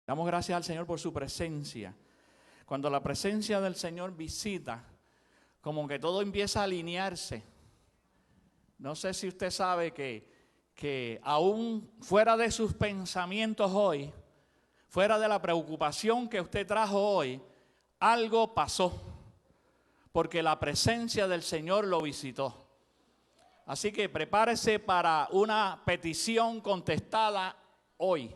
Damos gracias al Señor por su presencia. Cuando la presencia del Señor visita, como que todo empieza a alinearse. No sé si usted sabe que aún fuera de sus pensamientos hoy, fuera de la preocupación que usted trajo hoy, algo pasó, porque la presencia del Señor lo visitó. Así que prepárese para una petición contestada hoy.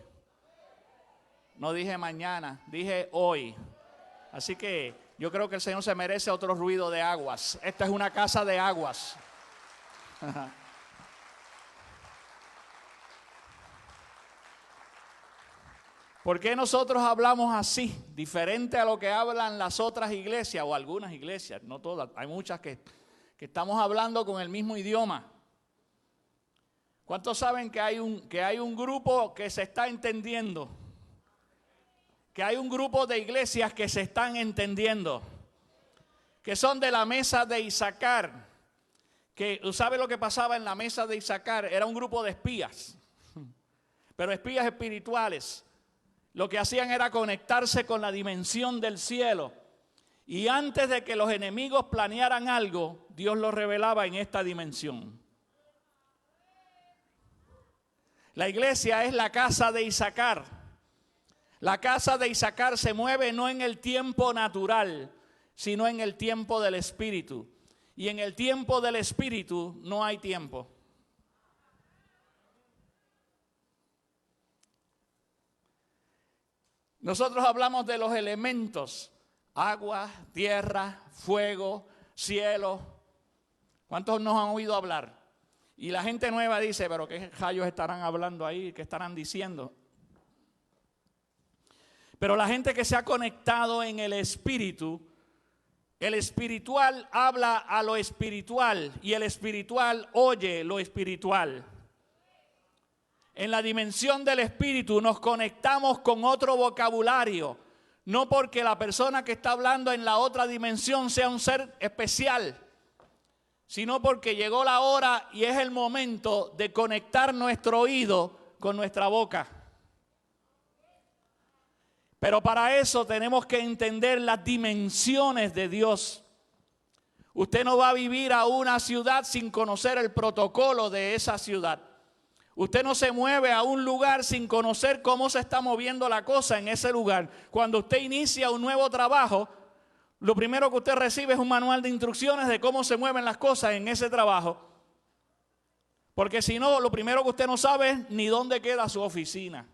No dije mañana, dije hoy. Así que yo creo que el Señor se merece otro ruido de aguas. Esta es una casa de aguas. ¿Por qué nosotros hablamos así? Diferente a lo que hablan las otras iglesias o algunas iglesias, no todas. Hay muchas que estamos hablando con el mismo idioma. ¿Cuántos saben que hay un grupo que se está entendiendo? Que hay un grupo de iglesias que se están entendiendo, que son de la mesa de Isaacar. Que ¿sabe lo que pasaba en la mesa de Isaacar? Era un grupo de espías, pero espías espirituales. Lo que hacían era conectarse con la dimensión del cielo. Y antes de que los enemigos planearan algo, Dios lo revelaba en esta dimensión. La iglesia es la casa de Isaacar. La casa de Isaacar se mueve no en el tiempo natural, sino en el tiempo del Espíritu. Y en el tiempo del Espíritu no hay tiempo. Nosotros hablamos de los elementos: agua, tierra, fuego, cielo. ¿Cuántos nos han oído hablar? Y la gente nueva dice, pero ¿qué rayos estarán hablando ahí? ¿Qué estarán diciendo? Pero la gente que se ha conectado en el Espíritu, el espiritual habla a lo espiritual y el espiritual oye lo espiritual. En la dimensión del Espíritu nos conectamos con otro vocabulario, no porque la persona que está hablando en la otra dimensión sea un ser especial, sino porque llegó la hora y es el momento de conectar nuestro oído con nuestra boca. Pero para eso tenemos que entender las dimensiones de Dios. Usted no va a vivir a una ciudad sin conocer el protocolo de esa ciudad. Usted no se mueve a un lugar sin conocer cómo se está moviendo la cosa en ese lugar. Cuando usted inicia un nuevo trabajo, lo primero que usted recibe es un manual de instrucciones de cómo se mueven las cosas en ese trabajo. Porque si no, lo primero que usted no sabe es ni dónde queda su oficina.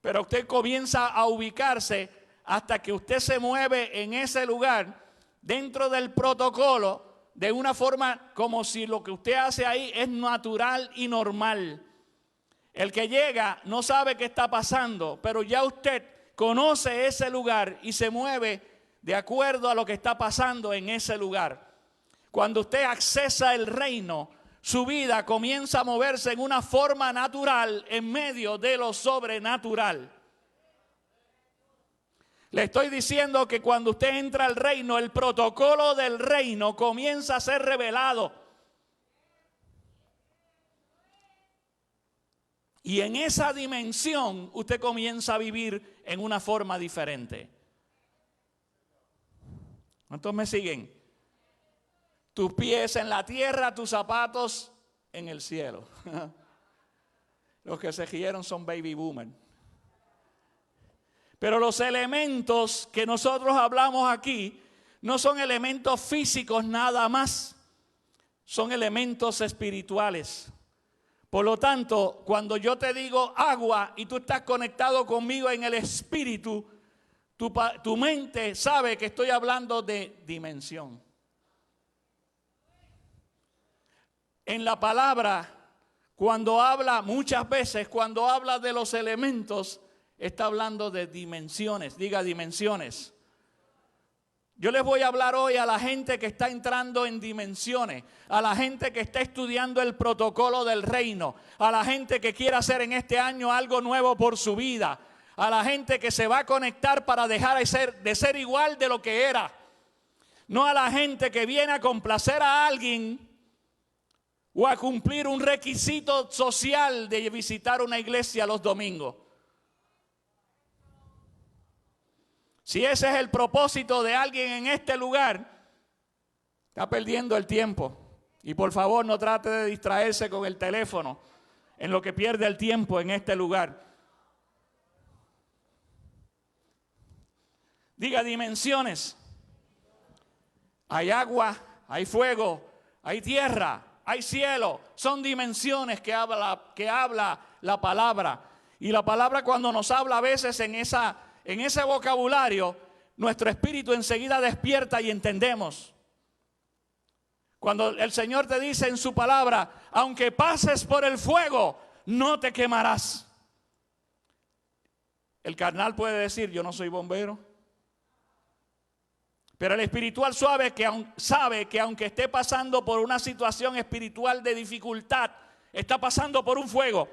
Pero usted comienza a ubicarse hasta que usted se mueve en ese lugar dentro del protocolo de una forma como si lo que usted hace ahí es natural y normal. El que llega no sabe qué está pasando, pero ya usted conoce ese lugar y se mueve de acuerdo a lo que está pasando en ese lugar. Cuando usted accesa el reino, su vida comienza a moverse en una forma natural en medio de lo sobrenatural. Le estoy diciendo que cuando usted entra al reino, el protocolo del reino comienza a ser revelado. Y en esa dimensión usted comienza a vivir en una forma diferente. ¿Cuántos me siguen? Tus pies en la tierra, tus zapatos en el cielo. Los que se rieron son baby boomers. Pero los elementos que nosotros hablamos aquí no son elementos físicos nada más. Son elementos espirituales. Por lo tanto, cuando yo te digo agua y tú estás conectado conmigo en el espíritu, tu mente sabe que estoy hablando de dimensión. En la palabra, muchas veces cuando habla de los elementos, está hablando de dimensiones. Diga dimensiones. Yo les voy a hablar hoy a la gente que está entrando en dimensiones, a la gente que está estudiando el protocolo del reino, a la gente que quiere hacer en este año algo nuevo por su vida, a la gente que se va a conectar para dejar de ser igual de lo que era. No a la gente que viene a complacer a alguien o a cumplir un requisito social de visitar una iglesia los domingos. Si ese es el propósito de alguien en este lugar, está perdiendo el tiempo. Y por favor no trate de distraerse con el teléfono en lo que pierde el tiempo en este lugar. Diga dimensiones. Hay agua, hay fuego, hay tierra, hay cielo. Son dimensiones que habla la palabra. Y la palabra, cuando nos habla a veces en ese vocabulario, nuestro espíritu enseguida despierta y entendemos. Cuando el Señor te dice en su palabra, aunque pases por el fuego, no te quemarás. El carnal puede decir, yo no soy bombero. Pero el espiritual sabe que aunque esté pasando por una situación espiritual de dificultad, está pasando por un fuego.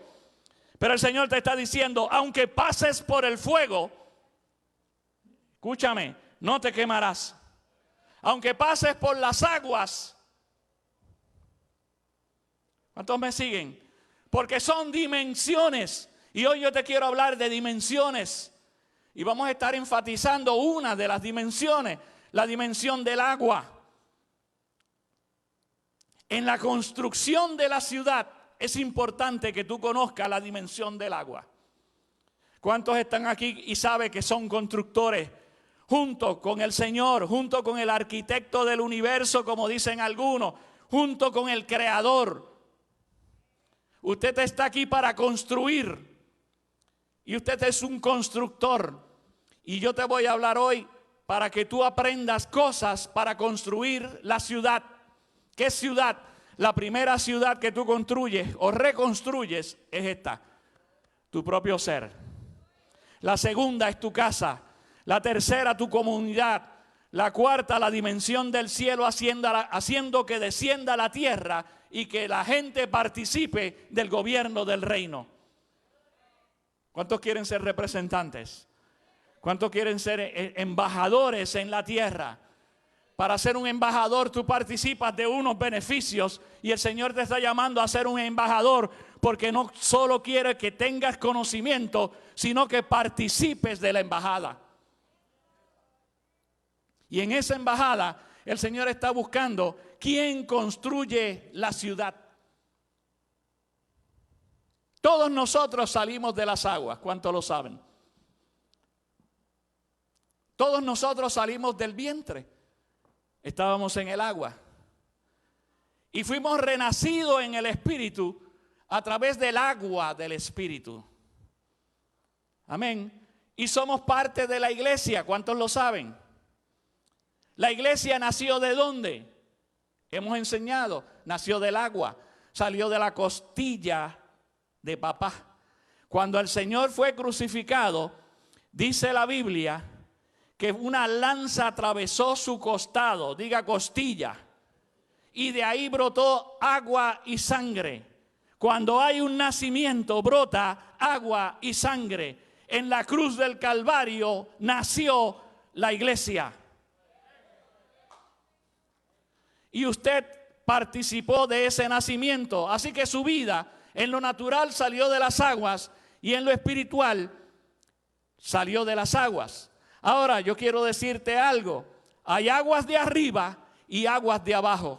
Pero el Señor te está diciendo, aunque pases por el fuego, escúchame, no te quemarás. Aunque pases por las aguas. ¿Cuántos me siguen? Porque son dimensiones. Y hoy yo te quiero hablar de dimensiones. Y vamos a estar enfatizando una de las dimensiones. La dimensión del agua. En la construcción de la ciudad es importante que tú conozcas la dimensión del agua. ¿Cuántos están aquí y saben que son constructores? Junto con el Señor, junto con el arquitecto del universo, como dicen algunos, junto con el creador. Usted está aquí para construir. Y usted es un constructor. Y yo te voy a hablar hoy para que tú aprendas cosas para construir la ciudad. ¿Qué ciudad? La primera ciudad que tú construyes o reconstruyes es esta, tu propio ser. La segunda es tu casa. La tercera, tu comunidad. La cuarta, la dimensión del cielo, haciendo que descienda a la tierra y que la gente participe del gobierno del reino. ¿Cuántos quieren ser representantes? ¿Cuántos quieren ser embajadores en la tierra? Para ser un embajador tú participas de unos beneficios y el Señor te está llamando a ser un embajador porque no solo quiere que tengas conocimiento, sino que participes de la embajada. Y en esa embajada el Señor está buscando quién construye la ciudad. Todos nosotros salimos de las aguas, ¿cuántos lo saben? Todos nosotros salimos del vientre. Estábamos en el agua. Y fuimos renacidos en el Espíritu a través del agua del Espíritu. Amén. Y somos parte de la iglesia. ¿Cuántos lo saben? La iglesia nació ¿de dónde? Hemos enseñado. Nació del agua. Salió de la costilla de papá. Cuando el Señor fue crucificado, dice la Biblia que una lanza atravesó su costado, diga costilla, y de ahí brotó agua y sangre. Cuando hay un nacimiento, brota agua y sangre. En la cruz del Calvario nació la iglesia. Y usted participó de ese nacimiento. Así que su vida en lo natural salió de las aguas y en lo espiritual salió de las aguas. Ahora yo quiero decirte algo. Hay aguas de arriba y aguas de abajo.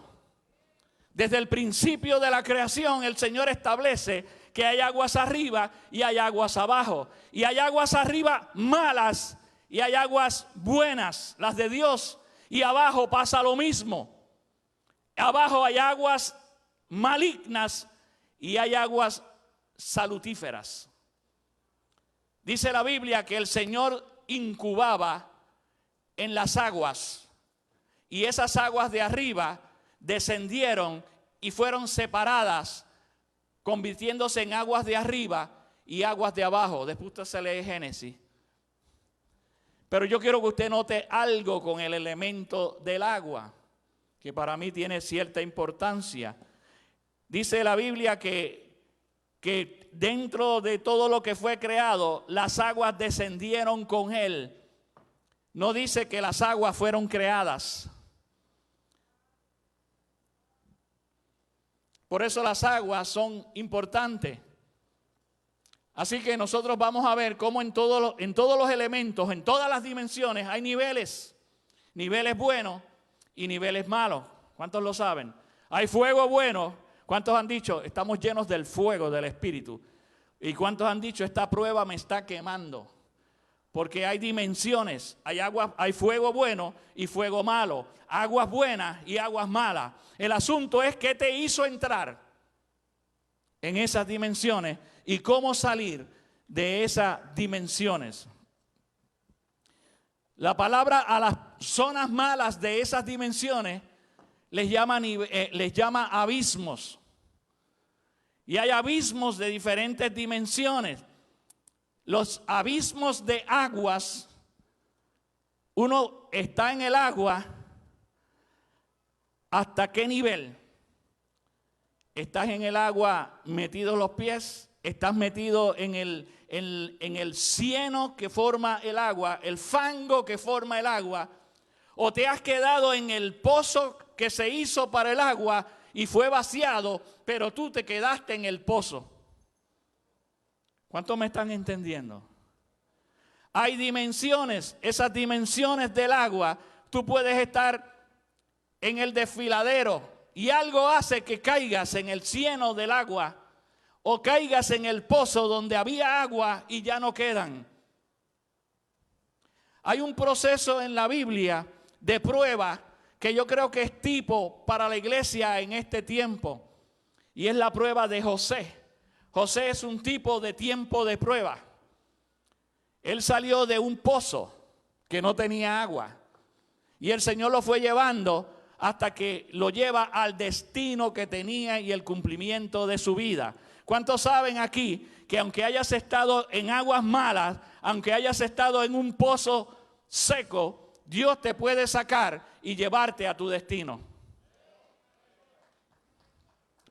Desde el principio de la creación el Señor establece que hay aguas arriba y hay aguas abajo. Y hay aguas arriba malas y hay aguas buenas, las de Dios. Y abajo pasa lo mismo. Abajo hay aguas malignas y hay aguas salutíferas. Dice la Biblia que el Señor incubaba en las aguas y esas aguas de arriba descendieron y fueron separadas, convirtiéndose en aguas de arriba y aguas de abajo. Después usted se lee Génesis. Pero yo quiero que usted note algo con el elemento del agua, que para mí tiene cierta importancia. Dice la Biblia que dentro de todo lo que fue creado, las aguas descendieron con él. No dice que las aguas fueron creadas. Por eso las aguas son importantes. Así que nosotros vamos a ver cómo en todos los elementos, en todas las dimensiones, hay niveles. Niveles buenos y niveles malos. ¿Cuántos lo saben? Hay fuego bueno. ¿Cuántos han dicho? Estamos llenos del fuego del Espíritu. ¿Y cuántos han dicho? Esta prueba me está quemando. Porque hay dimensiones. Hay fuego bueno y fuego malo. Aguas buenas y aguas malas. El asunto es qué te hizo entrar en esas dimensiones y cómo salir de esas dimensiones. La palabra a las zonas malas de esas dimensiones les llama abismos. Y hay abismos de diferentes dimensiones. Los abismos de aguas, uno está en el agua, ¿hasta qué nivel? ¿Estás en el agua metido los pies? ¿Estás metido en el cieno que forma el agua, el fango que forma el agua? ¿O te has quedado en el pozo que se hizo para el agua y fue vaciado, pero tú te quedaste en el pozo? ¿Cuántos me están entendiendo? Hay dimensiones, esas dimensiones del agua, tú puedes estar en el desfiladero y algo hace que caigas en el cieno del agua o caigas en el pozo donde había agua y ya no quedan. Hay un proceso en la Biblia de prueba que yo creo que es tipo para la iglesia en este tiempo, y es la prueba de José. José es un tipo de tiempo de prueba. Él salió de un pozo que no tenía agua y el Señor lo fue llevando hasta que lo lleva al destino que tenía y el cumplimiento de su vida. ¿Cuántos saben aquí que aunque hayas estado en aguas malas, aunque hayas estado en un pozo seco, Dios te puede sacar y llevarte a tu destino?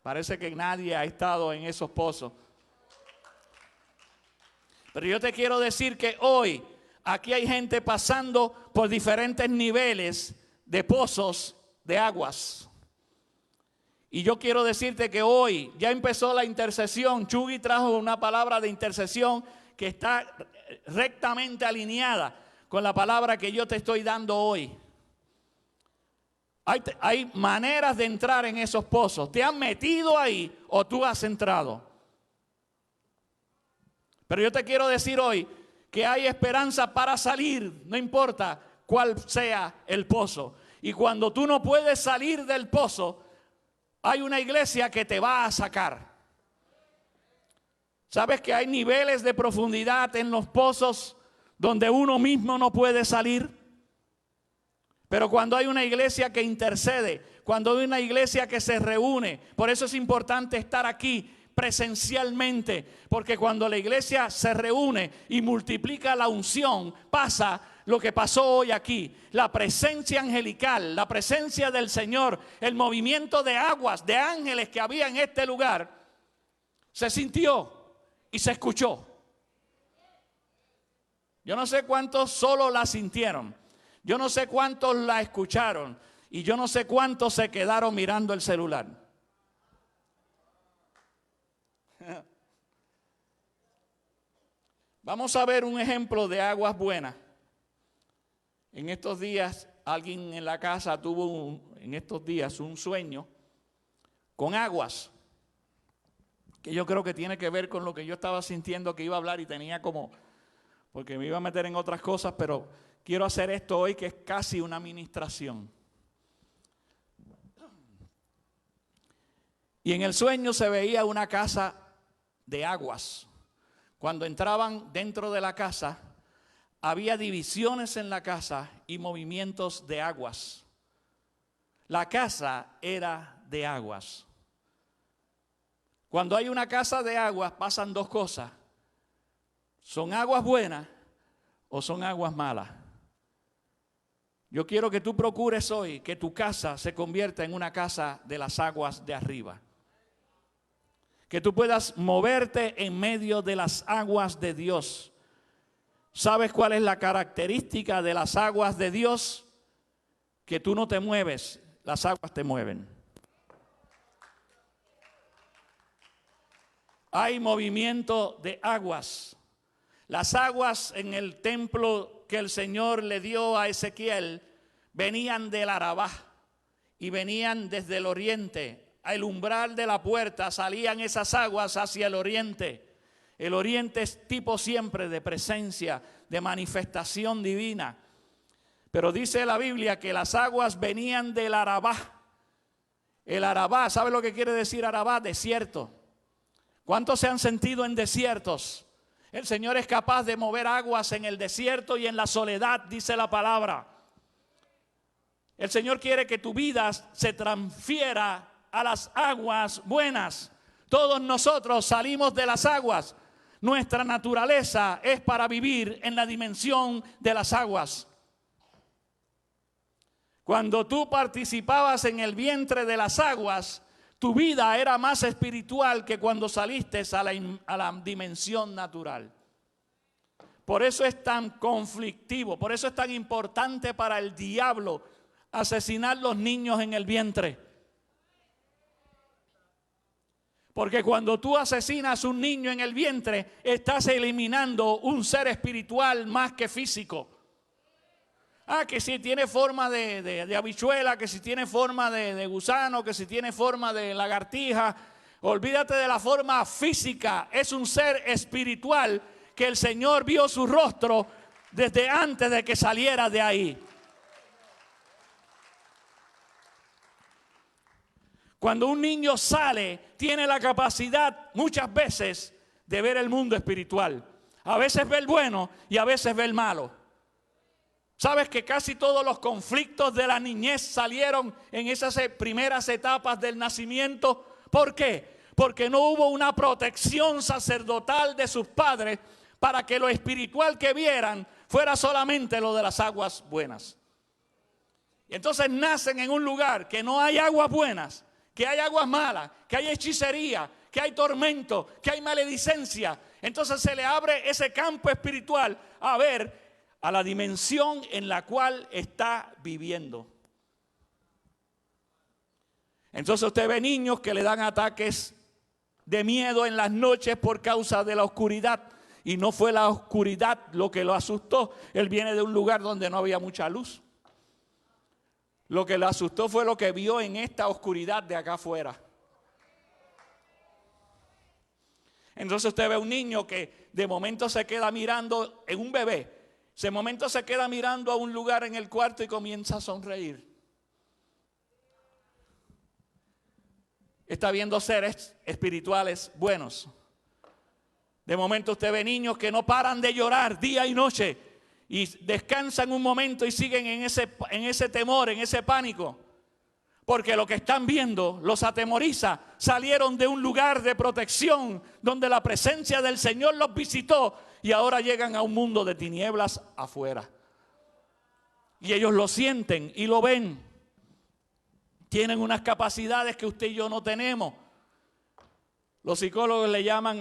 Parece que nadie ha estado en esos pozos. Pero yo te quiero decir que hoy aquí hay gente pasando por diferentes niveles de pozos de aguas. Y yo quiero decirte que hoy ya empezó la intercesión. Chugui trajo una palabra de intercesión que está rectamente alineada con la palabra que yo te estoy dando hoy. Hay maneras de entrar en esos pozos. ¿Te han metido ahí o tú has entrado? Pero yo te quiero decir hoy que hay esperanza para salir, no importa cuál sea el pozo. Y cuando tú no puedes salir del pozo, hay una iglesia que te va a sacar. ¿Sabes que hay niveles de profundidad en los pozos donde uno mismo no puede salir? Pero cuando hay una iglesia que intercede, cuando hay una iglesia que se reúne, por eso es importante estar aquí presencialmente, porque cuando la iglesia se reúne y multiplica la unción, pasa lo que pasó hoy aquí. La presencia angelical, la presencia del Señor, el movimiento de aguas, de ángeles que había en este lugar, se sintió y se escuchó. Yo no sé cuántos solo la sintieron. Yo no sé cuántos la escucharon y yo no sé cuántos se quedaron mirando el celular. Vamos a ver un ejemplo de aguas buenas. En estos días alguien en la casa tuvo un sueño con aguas, que yo creo que tiene que ver con lo que yo estaba sintiendo que iba a hablar y tenía como, porque me iba a meter en otras cosas, pero quiero hacer esto hoy que es casi una ministración. Y en el sueño se veía una casa de aguas. Cuando entraban dentro de la casa, había divisiones en la casa y movimientos de aguas. La casa era de aguas. Cuando hay una casa de aguas pasan dos cosas. ¿Son aguas buenas o son aguas malas? Yo quiero que tú procures hoy que tu casa se convierta en una casa de las aguas de arriba. Que tú puedas moverte en medio de las aguas de Dios. ¿Sabes cuál es la característica de las aguas de Dios? Que tú no te mueves, las aguas te mueven. hay movimiento de aguas. Las aguas en el templo que el Señor le dio a Ezequiel venían del Arabá y venían desde el oriente. Al umbral de la puerta salían esas aguas hacia el oriente. El oriente es tipo siempre de presencia, de manifestación divina. Pero dice la Biblia que las aguas venían del Arabá. El Arabá, ¿sabe lo que quiere decir Arabá? Desierto. ¿Cuántos se han sentido en desiertos? El Señor es capaz de mover aguas en el desierto y en la soledad, dice la palabra. El Señor quiere que tu vida se transfiera a las aguas buenas. Todos nosotros salimos de las aguas. Nuestra naturaleza es para vivir en la dimensión de las aguas. Cuando tú participabas en el vientre de las aguas, tu vida era más espiritual que cuando saliste a la dimensión natural. Por eso es tan conflictivo, por eso es tan importante para el diablo asesinar los niños en el vientre. Porque cuando tú asesinas un niño en el vientre, estás eliminando un ser espiritual más que físico. Que si tiene forma de habichuela, que si tiene forma de gusano, que si tiene forma de lagartija. Olvídate de la forma física. Es un ser espiritual que el Señor vio su rostro desde antes de que saliera de ahí. Cuando un niño sale, tiene la capacidad muchas veces de ver el mundo espiritual. A veces ve el bueno y a veces ve el malo. ¿Sabes que casi todos los conflictos de la niñez salieron en esas primeras etapas del nacimiento? ¿Por qué? Porque no hubo una protección sacerdotal de sus padres para que lo espiritual que vieran fuera solamente lo de las aguas buenas. Y entonces nacen en un lugar que no hay aguas buenas, que hay aguas malas, que hay hechicería, que hay tormento, que hay maledicencia. Entonces se le abre ese campo espiritual a ver a la dimensión en la cual está viviendo. Entonces usted ve niños que le dan ataques de miedo en las noches por causa de la oscuridad. Y no fue la oscuridad lo que lo asustó. Él viene de un lugar donde no había mucha luz. Lo que le asustó fue lo que vio en esta oscuridad de acá afuera. Entonces usted ve un niño que de momento se queda mirando, en un bebé, de momento se queda mirando a un lugar en el cuarto y comienza a sonreír. Está viendo seres espirituales buenos. De momento usted ve niños que no paran de llorar día y noche y descansan un momento y siguen en ese temor, en ese pánico. Porque lo que están viendo los atemoriza. Salieron de un lugar de protección donde la presencia del Señor los visitó y ahora llegan a un mundo de tinieblas afuera. Y ellos lo sienten y lo ven. Tienen unas capacidades que usted y yo no tenemos. Los psicólogos le llaman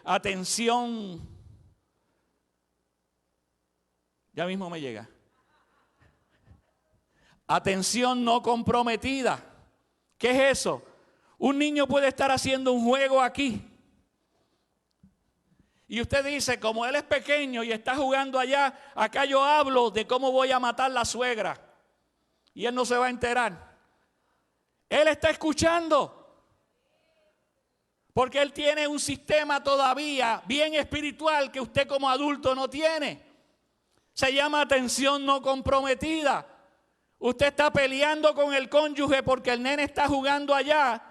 atención. Ya mismo me llega. Atención no comprometida. ¿Qué es eso? Un niño puede estar haciendo un juego aquí. Y usted dice, como él es pequeño y está jugando allá, acá yo hablo de cómo voy a matar la suegra. Y él no se va a enterar. Él está escuchando. Porque él tiene un sistema todavía bien espiritual que usted como adulto no tiene. Se llama atención no comprometida. Usted está peleando con el cónyuge porque el nene está jugando allá,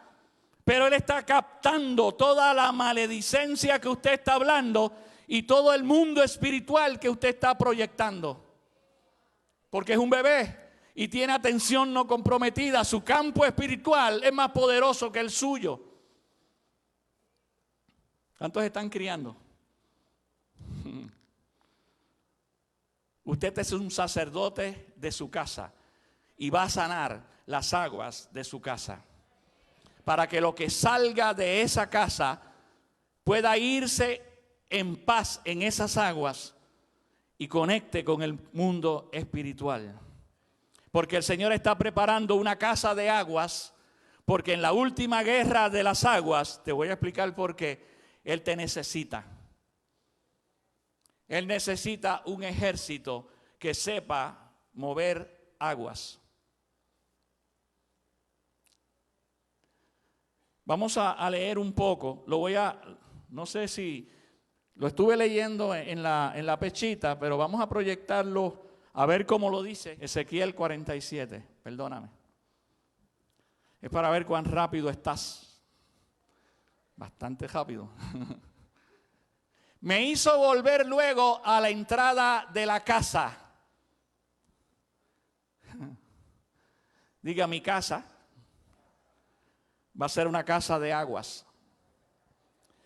pero él está captando toda la maledicencia que usted está hablando y todo el mundo espiritual que usted está proyectando. Porque es un bebé y tiene atención no comprometida. Su campo espiritual es más poderoso que el suyo. ¿Cuántos están criando? Usted es un sacerdote de su casa y va a sanar las aguas de su casa, para que lo que salga de esa casa pueda irse en paz en esas aguas y conecte con el mundo espiritual. Porque el Señor está preparando una casa de aguas, Porque en la última guerra de las aguas, te voy a explicar por qué, Él te necesita. Él necesita un ejército que sepa mover aguas. Vamos a leer un poco. No sé si lo estuve leyendo en la pechita, pero vamos a proyectarlo a ver cómo lo dice Ezequiel 47. Perdóname. Es para ver cuán rápido estás. Bastante rápido. Me hizo volver luego a la entrada de la casa. Diga, mi casa va a ser una casa de aguas.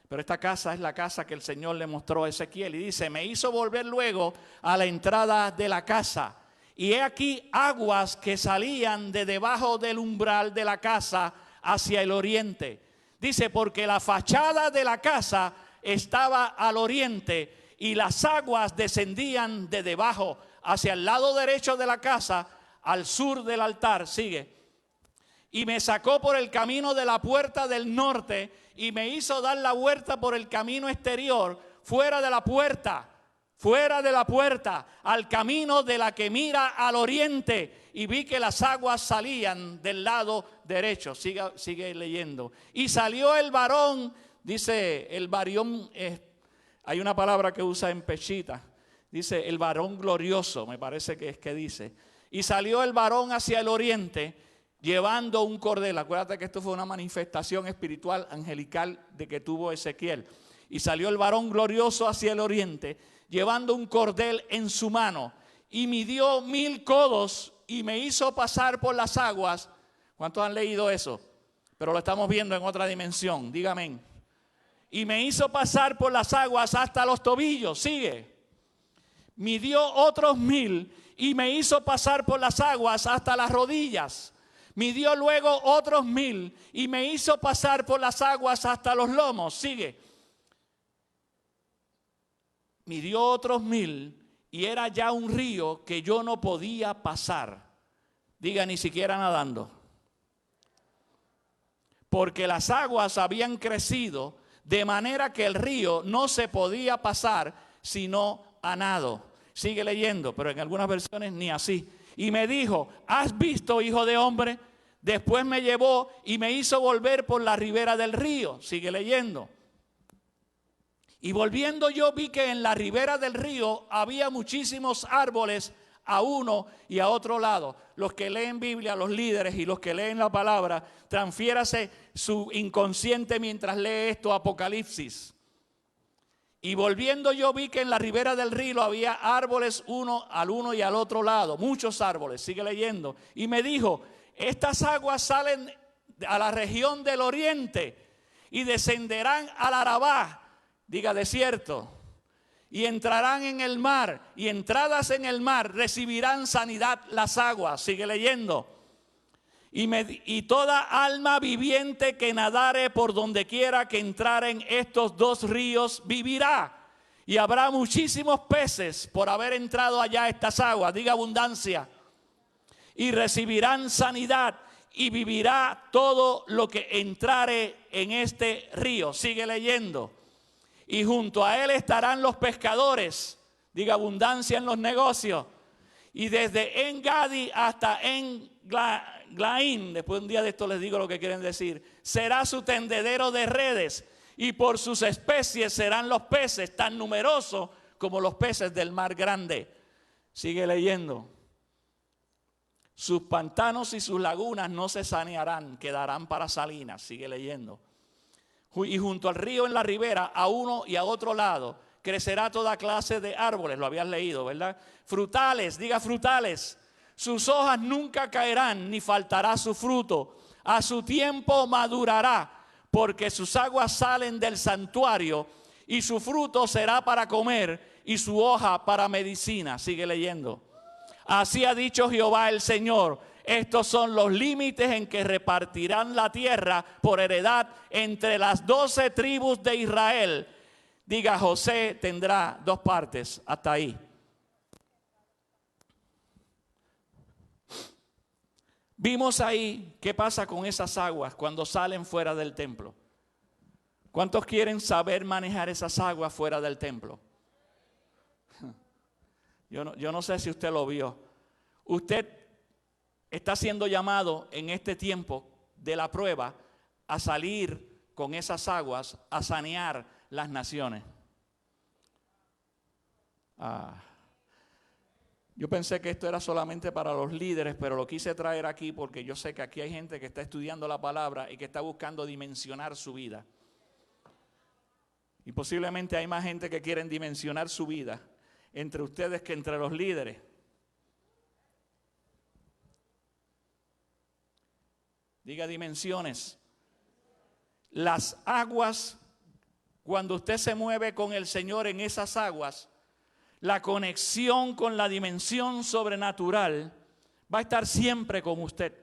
Pero esta casa es la casa que el Señor le mostró a Ezequiel. Y dice, me hizo volver luego a la entrada de la casa. Y he aquí aguas que salían de debajo del umbral de la casa hacia el oriente. Dice, porque la fachada de la casa estaba al oriente y las aguas descendían de debajo hacia el lado derecho de la casa, al sur del altar. Sigue. Y me sacó por el camino de la puerta del norte y me hizo dar la vuelta por el camino exterior, fuera de la puerta, al camino de la que mira al oriente. Y vi que las aguas salían del lado derecho. Sigue leyendo. Y salió el varón, dice el varón, hay una palabra que usa en pechita, dice el varón glorioso, me parece que es que dice. Y salió el varón hacia el oriente, llevando un cordel. Acuérdate que esto fue una manifestación espiritual angelical de que tuvo Ezequiel. Y salió el varón glorioso hacia el oriente, llevando un cordel en su mano. Y midió 1000 codos y me hizo pasar por las aguas. ¿Cuántos han leído eso? Pero lo estamos viendo en otra dimensión. Dígame. Y me hizo pasar por las aguas hasta los tobillos. Sigue. Midió otros 1000 y me hizo pasar por las aguas hasta las rodillas. Midió luego otros 1000 y me hizo pasar por las aguas hasta los lomos. Sigue. Midió otros 1000 y era ya un río que yo no podía pasar. Diga, ni siquiera nadando. Porque las aguas habían crecido de manera que el río no se podía pasar sino a nado. Sigue leyendo, pero en algunas versiones ni así. Y me dijo, ¿has visto, hijo de hombre? Después me llevó y me hizo volver por la ribera del río. Sigue leyendo. Y volviendo yo vi que en la ribera del río había muchísimos árboles a uno y a otro lado. Los que leen Biblia, los líderes y los que leen la palabra, transfiérase su inconsciente mientras lee esto, Apocalipsis. Y volviendo yo vi que en la ribera del río había árboles al uno y al otro lado, muchos árboles. Sigue leyendo. Y me dijo, estas aguas salen a la región del oriente y descenderán al Arabá, diga desierto, y entrarán en el mar, y entradas en el mar recibirán sanidad las aguas. Sigue leyendo. Y toda alma viviente que nadare por donde quiera que entrare en estos dos ríos vivirá. Y habrá muchísimos peces por haber entrado allá a estas aguas. Diga abundancia. Y recibirán sanidad y vivirá todo lo que entrare en este río. Sigue leyendo. Y junto a él estarán los pescadores. Diga abundancia en los negocios. Y desde En-Gadi hasta En-Glaín, después un día de esto les digo lo que quieren decir, será su tendedero de redes. Y por sus especies serán los peces, tan numerosos como los peces del mar grande. Sigue leyendo. Sus pantanos y sus lagunas no se sanearán, quedarán para salinas. Sigue leyendo. Y junto al río en la ribera, a uno y a otro lado, crecerá toda clase de árboles. Lo habías leído, ¿verdad? Frutales, diga frutales. Sus hojas nunca caerán, ni faltará su fruto. A su tiempo madurará, porque sus aguas salen del santuario, y su fruto será para comer, y su hoja para medicina. Sigue leyendo. Así ha dicho Jehová el Señor. Estos son los límites en que repartirán la tierra por heredad entre las 12 tribus de Israel. Diga, José tendrá 2 partes. Hasta ahí. Vimos ahí qué pasa con esas aguas cuando salen fuera del templo. ¿Cuántos quieren saber manejar esas aguas fuera del templo? Yo no sé si usted lo vio. Usted está siendo llamado en este tiempo de la prueba a salir con esas aguas, a sanear las naciones. Yo pensé que esto era solamente para los líderes, pero lo quise traer aquí porque yo sé que aquí hay gente que está estudiando la palabra y que está buscando dimensionar su vida. Y posiblemente hay más gente que quieren dimensionar su vida entre ustedes que entre los líderes. Diga dimensiones. Las aguas, cuando usted se mueve con el Señor en esas aguas, la conexión con la dimensión sobrenatural va a estar siempre con usted.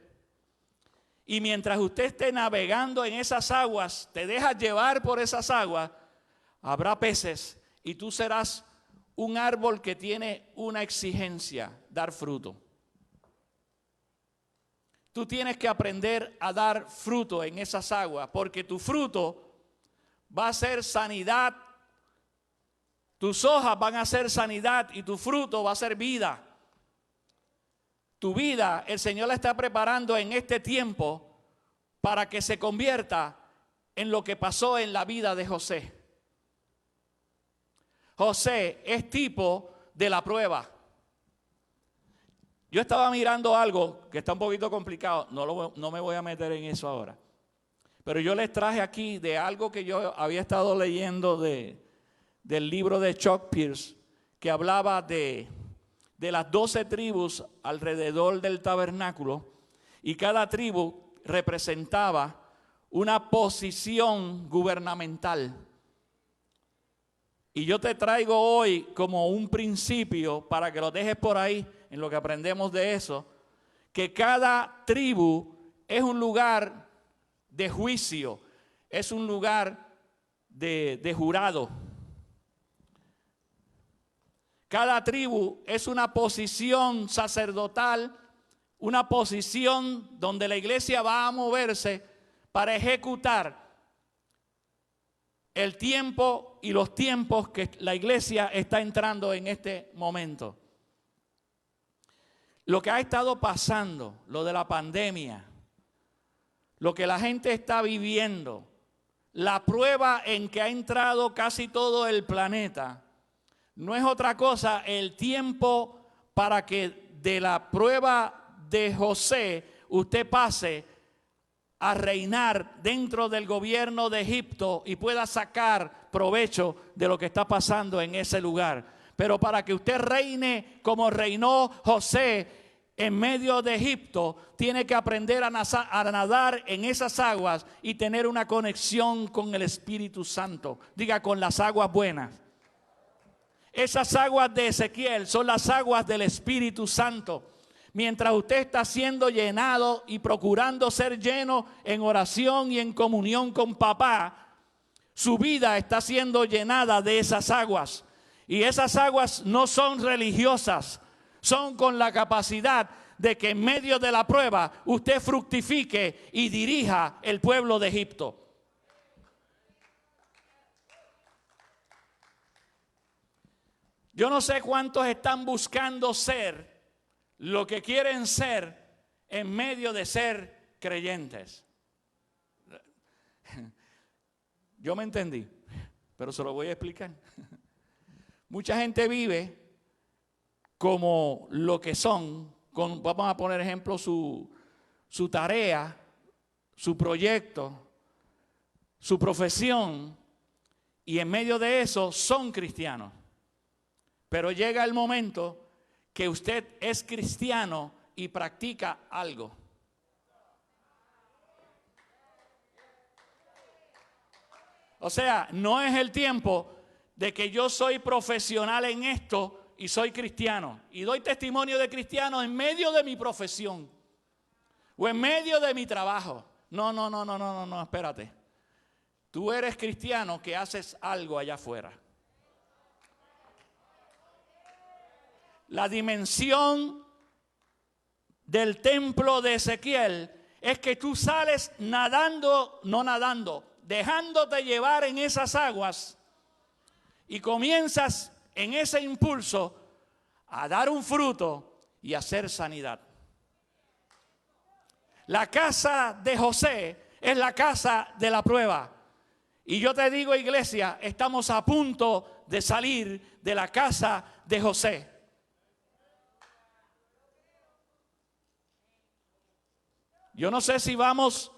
Y mientras usted esté navegando en esas aguas, te dejas llevar por esas aguas, habrá peces y tú serás un árbol que tiene una exigencia, dar fruto. Tú tienes que aprender a dar fruto en esas aguas, porque tu fruto va a ser sanidad. Tus hojas van a ser sanidad y tu fruto va a ser vida. Tu vida, el Señor la está preparando en este tiempo para que se convierta en lo que pasó en la vida de José. José es tipo de la prueba. Yo estaba mirando algo que está un poquito complicado, no me voy a meter en eso ahora. Pero yo les traje aquí de algo que yo había estado leyendo del libro de Chuck Pierce, que hablaba de las 12 tribus alrededor del tabernáculo, y cada tribu representaba una posición gubernamental. Y yo te traigo hoy como un principio para que lo dejes por ahí en lo que aprendemos de eso, que cada tribu es un lugar de juicio, es un lugar de jurado. Cada tribu es una posición sacerdotal, una posición donde la iglesia va a moverse para ejecutar el tiempo y los tiempos que la iglesia está entrando en este momento. Lo que ha estado pasando, lo de la pandemia, lo que la gente está viviendo, la prueba en que ha entrado casi todo el planeta, no es otra cosa el tiempo para que de la prueba de José usted pase a reinar dentro del gobierno de Egipto y pueda sacar provecho de lo que está pasando en ese lugar. Pero para que usted reine como reinó José en medio de Egipto, tiene que aprender a nadar en esas aguas y tener una conexión con el Espíritu Santo. Diga, con las aguas buenas. Esas aguas de Ezequiel son las aguas del Espíritu Santo. Mientras usted está siendo llenado y procurando ser lleno en oración y en comunión con papá, su vida está siendo llenada de esas aguas. Y esas aguas no son religiosas, son con la capacidad de que en medio de la prueba usted fructifique y dirija el pueblo de Egipto. Yo no sé cuántos están buscando ser lo que quieren ser en medio de ser creyentes. Yo me entendí, pero se lo voy a explicar. Mucha gente vive como lo que son, vamos a poner ejemplo, su tarea, su proyecto, su profesión, y en medio de eso son cristianos. Pero llega el momento que usted es cristiano y practica algo. O sea, no es el tiempo de que yo soy profesional en esto y soy cristiano y doy testimonio de cristiano en medio de mi profesión o en medio de mi trabajo. No, espérate. Tú eres cristiano que haces algo allá afuera. La dimensión del templo de Ezequiel es que tú sales nadando, no nadando, dejándote llevar en esas aguas y comienzas en ese impulso a dar un fruto y a hacer sanidad. La casa de José es la casa de la prueba. Y yo te digo, iglesia, estamos a punto de salir de la casa de José. Yo no sé si vamos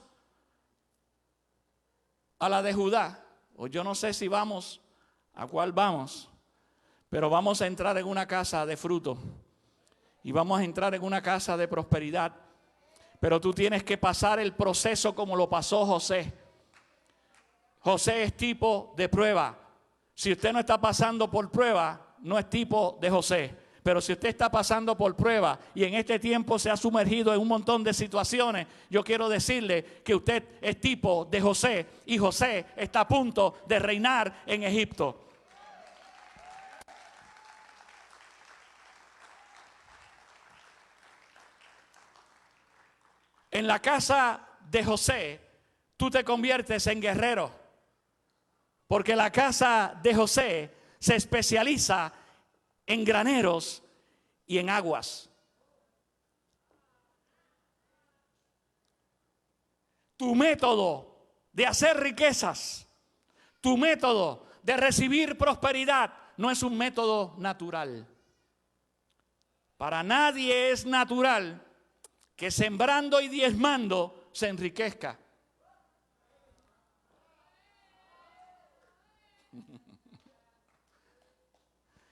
a la de Judá, o yo no sé si vamos a cuál vamos, pero vamos a entrar en una casa de fruto y vamos a entrar en una casa de prosperidad. Pero tú tienes que pasar el proceso como lo pasó José. José es tipo de prueba. Si usted no está pasando por prueba, no es tipo de José. Pero si usted está pasando por prueba y en este tiempo se ha sumergido en un montón de situaciones, yo quiero decirle que usted es tipo de José y José está a punto de reinar en Egipto. En la casa de José, tú te conviertes en guerrero, porque la casa de José se especializa en graneros y en aguas. Tu método de hacer riquezas, tu método de recibir prosperidad no es un método natural. Para nadie es natural que sembrando y diezmando se enriquezca.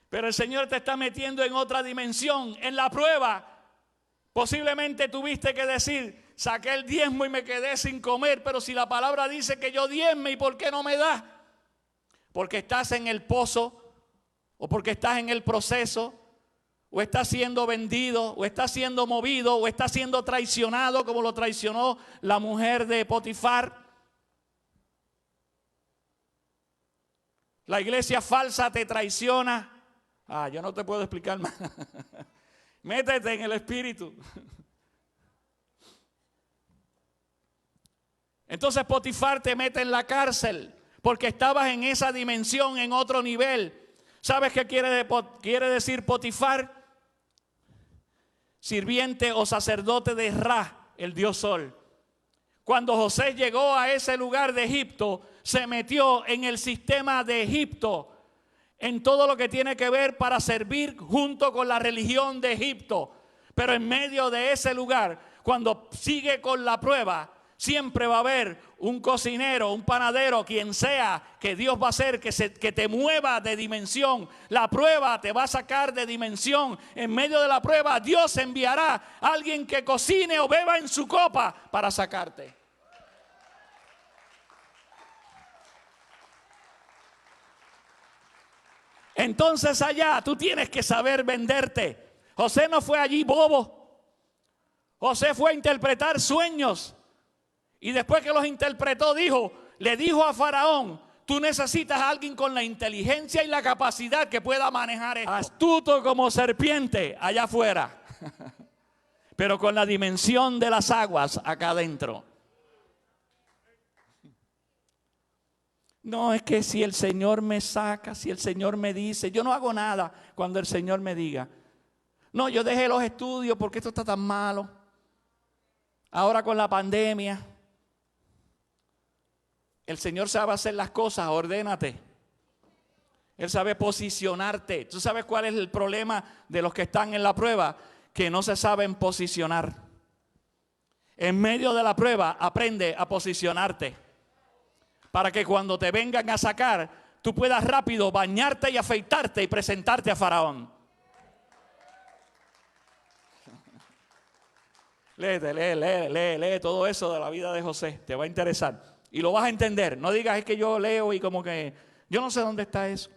Pero el Señor te está metiendo en otra dimensión, en la prueba. Posiblemente tuviste que decir, saqué el diezmo y me quedé sin comer, pero si la palabra dice que yo diezme, ¿y por qué no me da? Porque estás en el pozo, o porque estás en el proceso, o estás siendo vendido, o estás siendo movido, o estás siendo traicionado como lo traicionó la mujer de Potifar. La iglesia falsa te traiciona. Yo no te puedo explicar más. Métete en el espíritu. Entonces Potifar te mete en la cárcel porque estabas en esa dimensión, en otro nivel. ¿Sabes qué quiere decir Potifar? Sirviente o sacerdote de Ra, el dios Sol. Cuando José llegó a ese lugar de Egipto, se metió en el sistema de Egipto, en todo lo que tiene que ver para servir junto con la religión de Egipto. Pero en medio de ese lugar, cuando sigue con la prueba, siempre va a haber un cocinero, un panadero, quien sea, que Dios va a hacer que te mueva de dimensión. La prueba te va a sacar de dimensión. En medio de la prueba, Dios enviará a alguien que cocine o beba en su copa para sacarte. Entonces allá tú tienes que saber venderte. José no fue allí bobo. José fue a interpretar sueños. Y después que los interpretó, le dijo a Faraón, tú necesitas a alguien con la inteligencia y la capacidad que pueda manejar esto. Astuto como serpiente allá afuera, pero con la dimensión de las aguas acá adentro. No, es que si el Señor me saca, si el Señor me dice, yo no hago nada cuando el Señor me diga. No, yo dejé los estudios porque esto está tan malo. Ahora con la pandemia. El Señor sabe hacer las cosas, ordénate. Él sabe posicionarte. ¿Tú sabes cuál es el problema de los que están en la prueba? Que no se saben posicionar. En medio de la prueba, aprende a posicionarte. Para que cuando te vengan a sacar, tú puedas rápido bañarte y afeitarte y presentarte a Faraón. Lee todo eso de la vida de José. Te va a interesar. Y lo vas a entender. No digas, es que yo leo y como que yo no sé dónde está eso.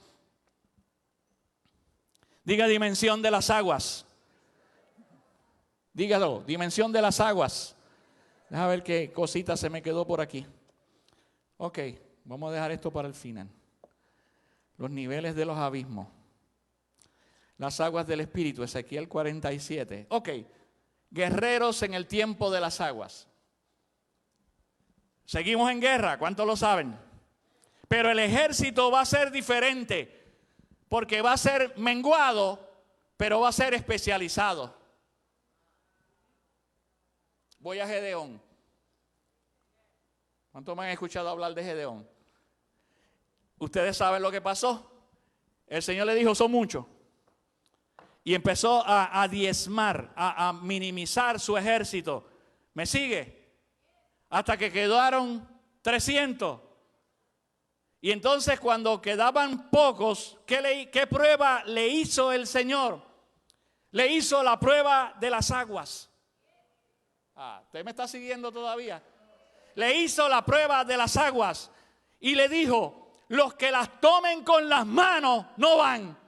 Diga dimensión de las aguas. Dígalo, dimensión de las aguas. Déjame ver qué cosita se me quedó por aquí. Ok, vamos a dejar esto para el final. Los niveles de los abismos. Las aguas del Espíritu, Ezequiel 47. Ok, guerreros en el tiempo de las aguas. Seguimos en guerra, ¿cuántos lo saben? Pero el ejército va a ser diferente, porque va a ser menguado, pero va a ser especializado. Voy a Gedeón. ¿Cuántos me han escuchado hablar de Gedeón? Ustedes saben lo que pasó. El Señor le dijo, son muchos. Y empezó a diezmar, a minimizar su ejército. ¿Me sigue? Hasta que quedaron 300. Y entonces cuando quedaban pocos, ¿qué prueba le hizo el Señor? Le hizo la prueba de las aguas. ¿Usted me está siguiendo todavía? Le hizo la prueba de las aguas y le dijo, los que las tomen con las manos no van.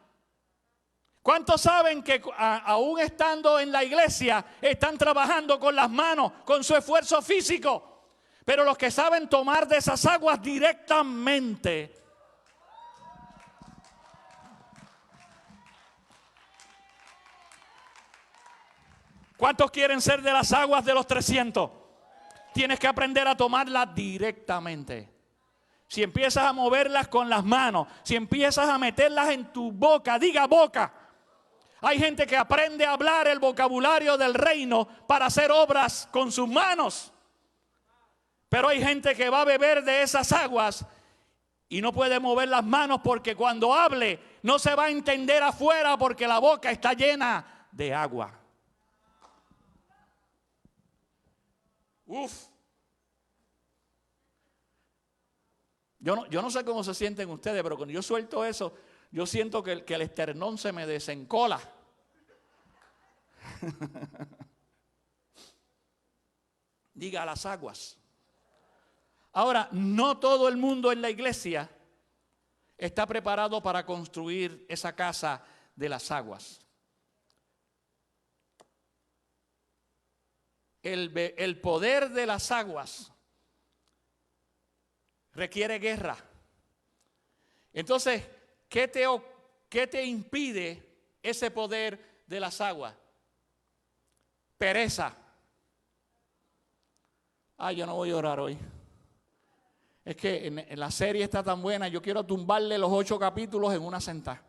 ¿Cuántos saben que aún estando en la iglesia están trabajando con las manos, con su esfuerzo físico? Pero los que saben tomar de esas aguas directamente. ¿Cuántos quieren ser de las aguas de los 300? Tienes que aprender a tomarlas directamente. Si empiezas a moverlas con las manos, si empiezas a meterlas en tu boca, diga boca. Hay gente que aprende a hablar el vocabulario del reino para hacer obras con sus manos. Pero hay gente que va a beber de esas aguas y no puede mover las manos porque cuando hable no se va a entender afuera porque la boca está llena de agua. Uf. Yo no sé cómo se sienten ustedes, pero cuando yo suelto eso, yo siento que el esternón se me desencola. Diga, las aguas. Ahora, no todo el mundo en la iglesia está preparado para construir esa casa de las aguas. El poder de las aguas requiere guerra. Entonces, ¿qué te impide ese poder de las aguas? Pereza. Yo no voy a orar hoy. Es que en la serie está tan buena, yo quiero tumbarle los 8 capítulos en una sentada.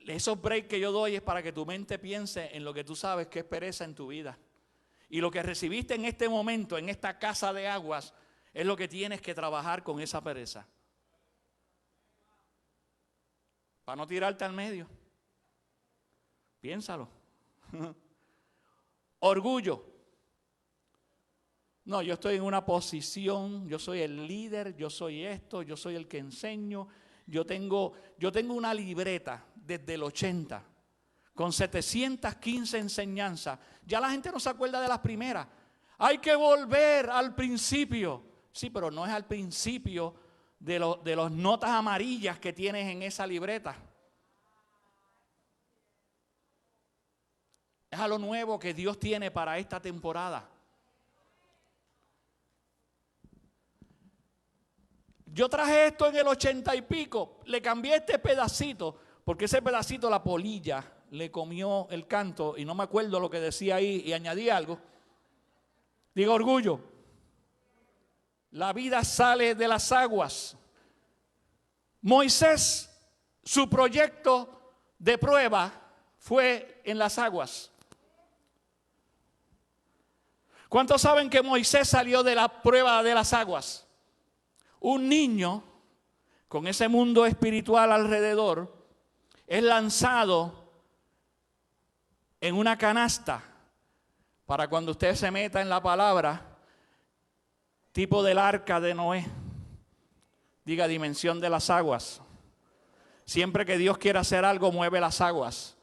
Esos breaks que yo doy es para que tu mente piense en lo que tú sabes que es pereza en tu vida. Y lo que recibiste en este momento, en esta casa de aguas, es lo que tienes que trabajar con esa pereza. Para no tirarte al medio. Piénsalo. Orgullo. No, yo estoy en una posición, yo soy el líder, yo soy esto, yo soy el que enseño. Yo tengo una libreta desde el 80 con 715 enseñanzas. Ya la gente no se acuerda de las primeras. Hay que volver al principio. Sí, pero no es al principio de las notas amarillas que tienes en esa libreta. Es a lo nuevo que Dios tiene para esta temporada. Yo traje esto en el 80 y pico, le cambié este pedacito, porque ese pedacito la polilla le comió el canto y no me acuerdo lo que decía ahí y añadí algo. Digo, orgullo. La vida sale de las aguas. Moisés, su proyecto de prueba fue en las aguas. ¿Cuántos saben que Moisés salió de la prueba de las aguas? Un niño con ese mundo espiritual alrededor es lanzado en una canasta para cuando usted se meta en la palabra, tipo del arca de Noé. Diga, dimensión de las aguas. Siempre que Dios quiera hacer algo, mueve las aguas.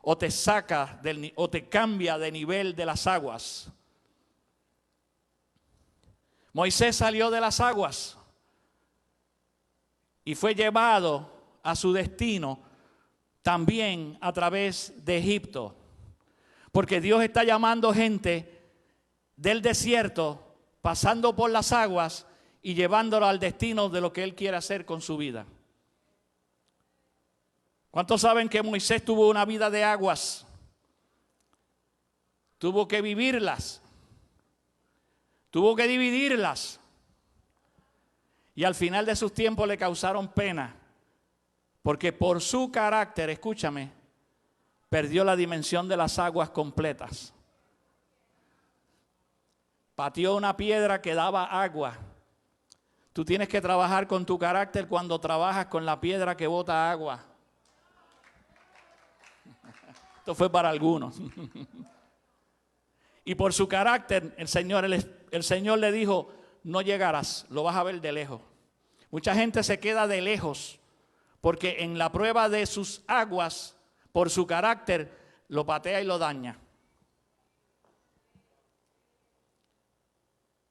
O te saca o te cambia de nivel de las aguas. Moisés salió de las aguas y fue llevado a su destino también a través de Egipto. Porque Dios está llamando gente del desierto, pasando por las aguas y llevándolo al destino de lo que Él quiere hacer con su vida. ¿Cuántos saben que Moisés tuvo una vida de aguas? Tuvo que vivirlas. Tuvo que dividirlas. Y al final de sus tiempos le causaron pena. Porque por su carácter, escúchame, perdió la dimensión de las aguas completas. Pateó una piedra que daba agua. Tú tienes que trabajar con tu carácter cuando trabajas con la piedra que bota agua. Esto fue para algunos. Y por su carácter, el Señor le dijo, no llegarás, lo vas a ver de lejos. Mucha gente se queda de lejos, porque en la prueba de sus aguas, por su carácter, lo patea y lo daña.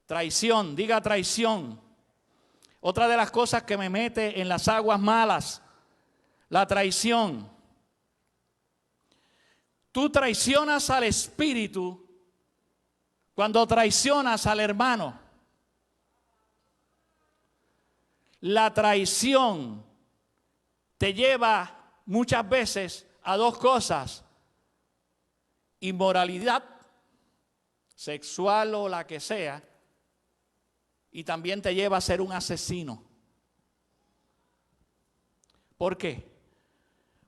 Traición, diga traición. Otra de las cosas que me mete en las aguas malas, la traición. Tú traicionas al espíritu cuando traicionas al hermano. La traición te lleva muchas veces a dos cosas: inmoralidad sexual o la que sea, y también te lleva a ser un asesino. ¿Por qué?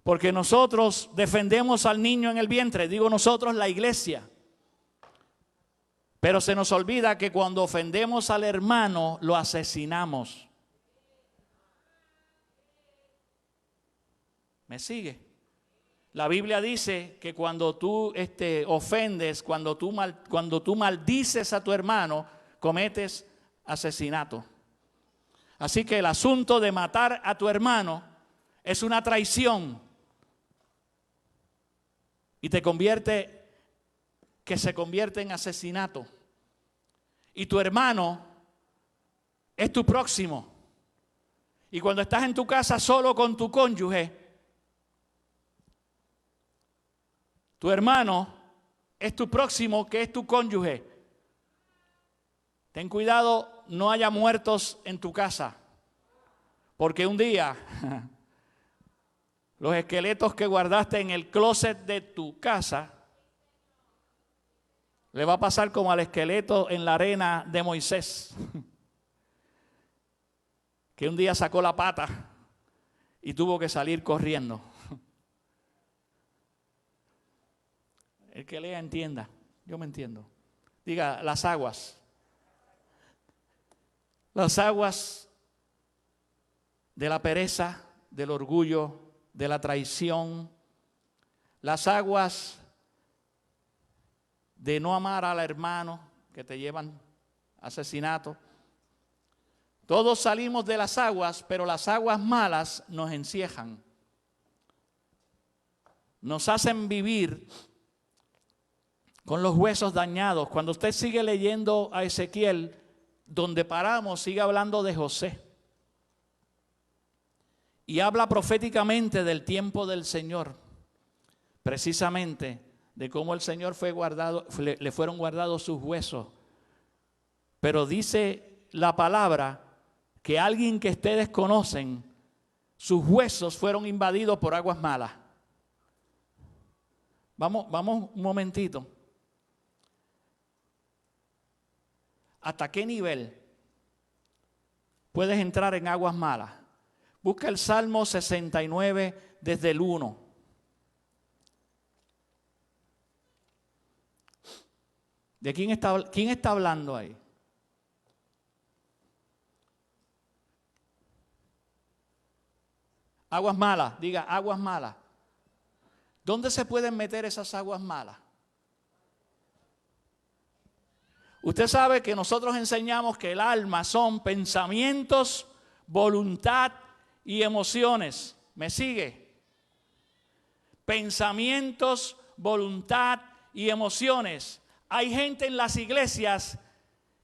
Porque nosotros defendemos al niño en el vientre, digo nosotros, la iglesia. Pero se nos olvida que cuando ofendemos al hermano, lo asesinamos. ¿Me sigue? La Biblia dice que cuando tú ofendes, cuando tú maldices a tu hermano, cometes asesinato. Así que el asunto de matar a tu hermano es una traición y se convierte en asesinato. Y tu hermano es tu próximo. Y cuando estás en tu casa solo con tu cónyuge, tu hermano es tu próximo, que es tu cónyuge. Ten cuidado, no haya muertos en tu casa, porque un día los esqueletos que guardaste en el closet de tu casa le va a pasar como al esqueleto en la arena de Moisés, que un día sacó la pata y tuvo que salir corriendo. El que lea entienda, yo me entiendo. Diga, las aguas. Las aguas de la pereza, del orgullo, de la traición. Las aguas de no amar al hermano, que te llevan a asesinato. Todos salimos de las aguas, pero las aguas malas nos encierran. Nos hacen vivir con los huesos dañados. Cuando usted sigue leyendo a Ezequiel, donde paramos, sigue hablando de José. Y habla proféticamente del tiempo del Señor. Precisamente de cómo el Señor le fueron guardados sus huesos. Pero dice la palabra que alguien que ustedes conocen, sus huesos fueron invadidos por aguas malas. Vamos un momentito. ¿Hasta qué nivel puedes entrar en aguas malas? Busca el Salmo 69 desde el 1. ¿De quién está hablando ahí? Aguas malas, diga aguas malas. ¿Dónde se pueden meter esas aguas malas? Usted sabe que nosotros enseñamos que el alma son pensamientos, voluntad y emociones. ¿Me sigue? Pensamientos, voluntad y emociones. Hay gente en las iglesias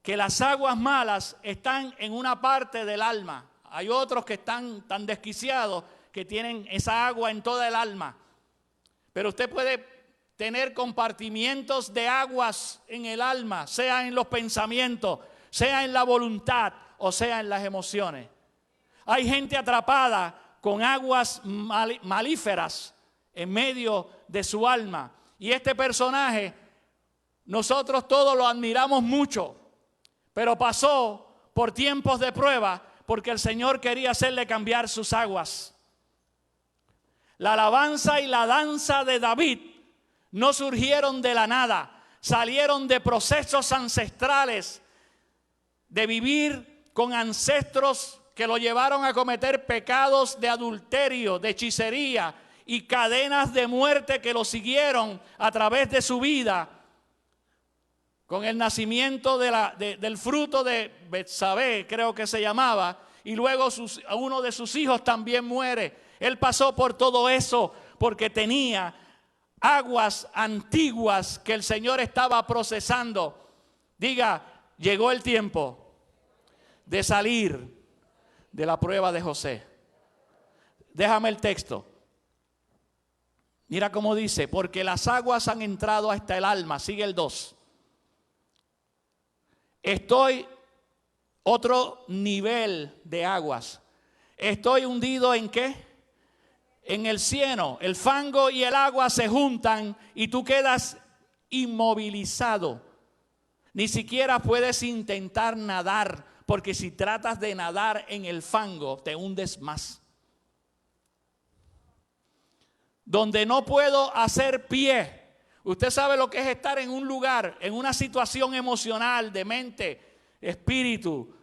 que las aguas malas están en una parte del alma. Hay otros que están tan desquiciados que tienen esa agua en toda el alma. Pero usted puede tener compartimientos de aguas en el alma, sea en los pensamientos, sea en la voluntad o sea en las emociones. Hay gente atrapada con aguas malíferas en medio de su alma. Y este personaje, nosotros todos lo admiramos mucho, pero pasó por tiempos de prueba porque el Señor quería hacerle cambiar sus aguas. La alabanza y la danza de David no surgieron de la nada, salieron de procesos ancestrales, de vivir con ancestros que lo llevaron a cometer pecados de adulterio, de hechicería y cadenas de muerte que lo siguieron a través de su vida. Con el nacimiento del fruto de Betsabé, creo que se llamaba, y luego uno de sus hijos también muere. Él pasó por todo eso porque tenía aguas antiguas que el Señor estaba procesando. Diga, llegó el tiempo de salir de la prueba de José. Déjame el texto. Mira cómo dice, porque las aguas han entrado hasta el alma. Sigue el 2. Estoy otro nivel de aguas. Estoy hundido ¿en qué? En el cieno. El fango y el agua se juntan y tú quedas inmovilizado. Ni siquiera puedes intentar nadar, porque si tratas de nadar en el fango te hundes más. Donde no puedo hacer pie. Usted sabe lo que es estar en un lugar, en una situación emocional, de mente, espíritu,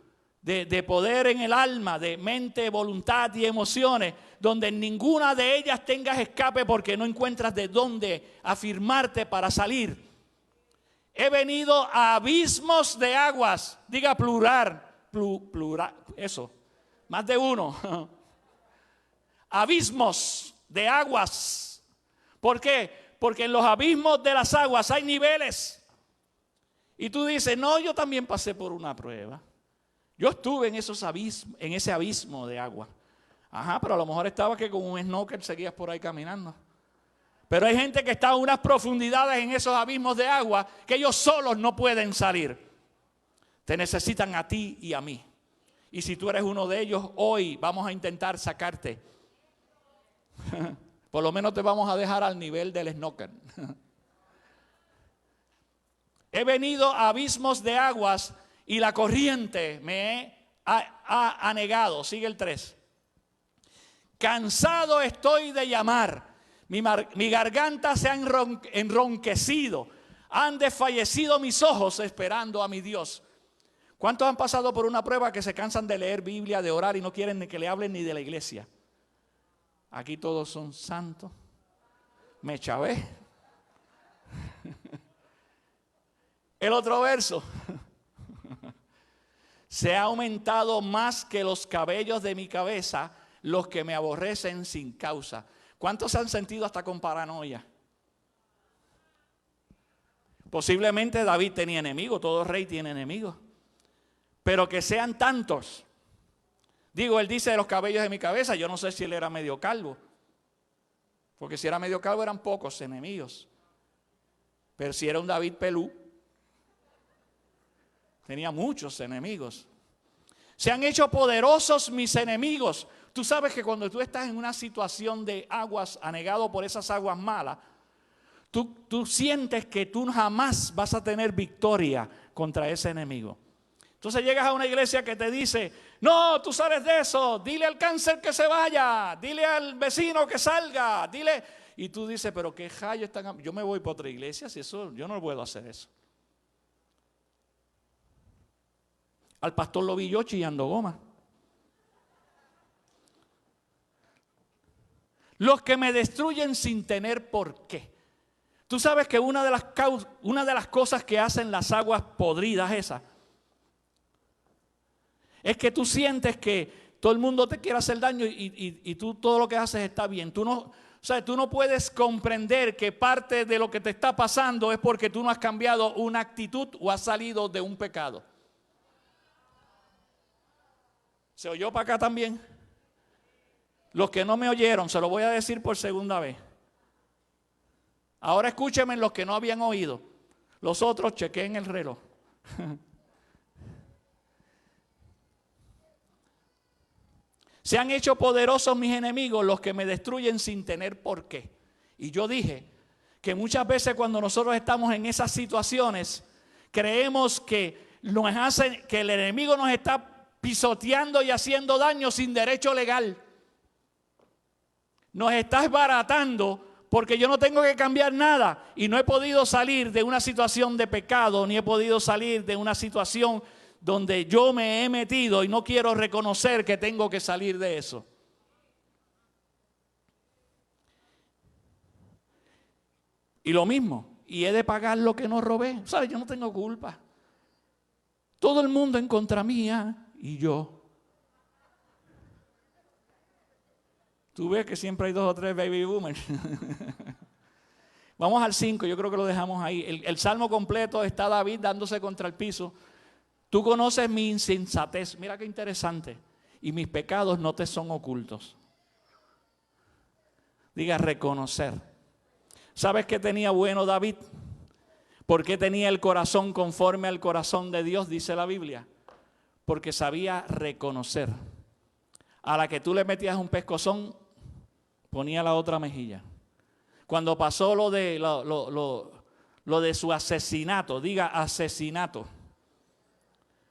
de poder en el alma, de mente, voluntad y emociones, donde en ninguna de ellas tengas escape porque no encuentras de dónde afirmarte para salir. He venido a abismos de aguas, diga plural, eso, más de uno. Abismos de aguas. ¿Por qué? Porque en los abismos de las aguas hay niveles. Y tú dices, no, yo también pasé por una prueba. Yo estuve en esos abismos, en ese abismo de agua. Ajá, pero a lo mejor estaba que con un snorkel seguías por ahí caminando. Pero hay gente que está a unas profundidades en esos abismos de agua que ellos solos no pueden salir. Te necesitan a ti y a mí. Y si tú eres uno de ellos, hoy vamos a intentar sacarte. Por lo menos te vamos a dejar al nivel del snorkel. He venido a abismos de aguas y la corriente me ha anegado. Sigue el 3. Cansado estoy de llamar. Mi garganta se ha enronquecido. Han desfallecido mis ojos esperando a mi Dios. ¿Cuántos han pasado por una prueba que se cansan de leer Biblia, de orar y no quieren ni que le hablen ni de la iglesia? Aquí todos son santos. Me chavé. El otro verso. Se ha aumentado más que los cabellos de mi cabeza los que me aborrecen sin causa. ¿Cuántos se han sentido hasta con paranoia? Posiblemente David tenía enemigos, todo rey tiene enemigos. Pero que sean tantos. Digo, él dice de los cabellos de mi cabeza, yo no sé si él era medio calvo. Porque si era medio calvo eran pocos enemigos. Pero si era un David pelú, tenía muchos enemigos. Se han hecho poderosos mis enemigos. Tú sabes que cuando tú estás en una situación de aguas, anegado por esas aguas malas, tú sientes que tú jamás vas a tener victoria contra ese enemigo. Entonces llegas a una iglesia que te dice, no, tú sales de eso, dile al cáncer que se vaya, dile al vecino que salga, dile. Y tú dices, pero qué rayo están, yo me voy para otra iglesia, si eso, yo no puedo hacer eso. Al pastor lo vi yo chillando goma. Los que me destruyen sin tener por qué. Tú sabes que una de las cosas que hacen las aguas podridas esas es que tú sientes que todo el mundo te quiere hacer daño y tú todo lo que haces está bien. Tú no puedes comprender que parte de lo que te está pasando es porque tú no has cambiado una actitud o has salido de un pecado. ¿Se oyó para acá también? Los que no me oyeron, se lo voy a decir por segunda vez. Ahora escúchenme los que no habían oído. Los otros chequeen el reloj. Se han hecho poderosos mis enemigos, los que me destruyen sin tener por qué. Y yo dije que muchas veces cuando nosotros estamos en esas situaciones, creemos que que el enemigo nos está pisoteando y haciendo daño sin derecho legal. Nos está desbaratando porque yo no tengo que cambiar nada y no he podido salir de una situación de pecado, ni he podido salir de una situación donde yo me he metido y no quiero reconocer que tengo que salir de eso. Y lo mismo, y he de pagar lo que no robé. ¿Sabes? Yo no tengo culpa. Todo el mundo en contra mía y yo. Tú ves que siempre hay 2 o 3 baby boomers. Vamos al 5, yo creo que lo dejamos ahí. El salmo completo está David dándose contra el piso. Tú conoces mi insensatez, mira qué interesante, y mis pecados no te son ocultos. Diga reconocer. ¿Sabes qué tenía bueno David? ¿Por qué tenía el corazón conforme al corazón de Dios? Dice la Biblia. Porque sabía reconocer. A la que tú le metías un pescozón, ponía la otra mejilla. Cuando pasó lo de su asesinato, diga asesinato.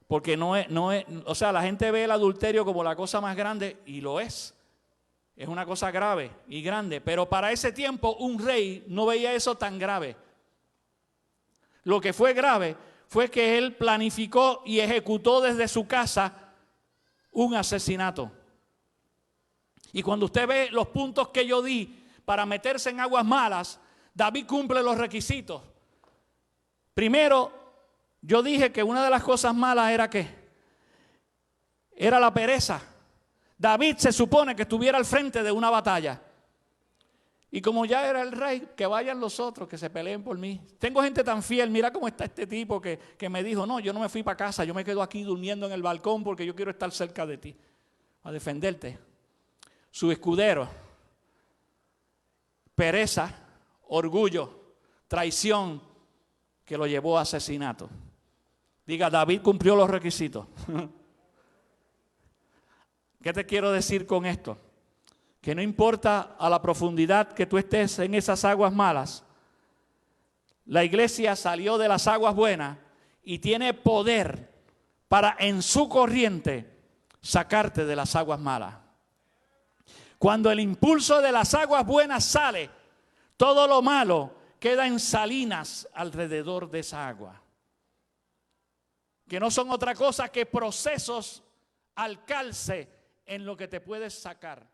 Porque o sea, la gente ve el adulterio como la cosa más grande y lo es. Es una cosa grave y grande, pero para ese tiempo un rey no veía eso tan grave. Lo que fue grave fue que él planificó y ejecutó desde su casa un asesinato. Y cuando usted ve los puntos que yo di para meterse en aguas malas, David cumple los requisitos. Primero, yo dije que una de las cosas malas era ¿qué? Era la pereza. David se supone que estuviera al frente de una batalla. Y como ya era el rey, que vayan los otros, que se peleen por mí. Tengo gente tan fiel, mira cómo está este tipo que me dijo, no, yo no me fui para casa, yo me quedo aquí durmiendo en el balcón porque yo quiero estar cerca de ti, a defenderte. Su escudero, pereza, orgullo, traición, que lo llevó a asesinato. Diga, David cumplió los requisitos. ¿Qué te quiero decir con esto? Que no importa a la profundidad que tú estés en esas aguas malas, la iglesia salió de las aguas buenas y tiene poder para en su corriente sacarte de las aguas malas. Cuando el impulso de las aguas buenas sale, todo lo malo queda en salinas alrededor de esa agua. Que no son otra cosa que procesos al calce en lo que te puedes sacar.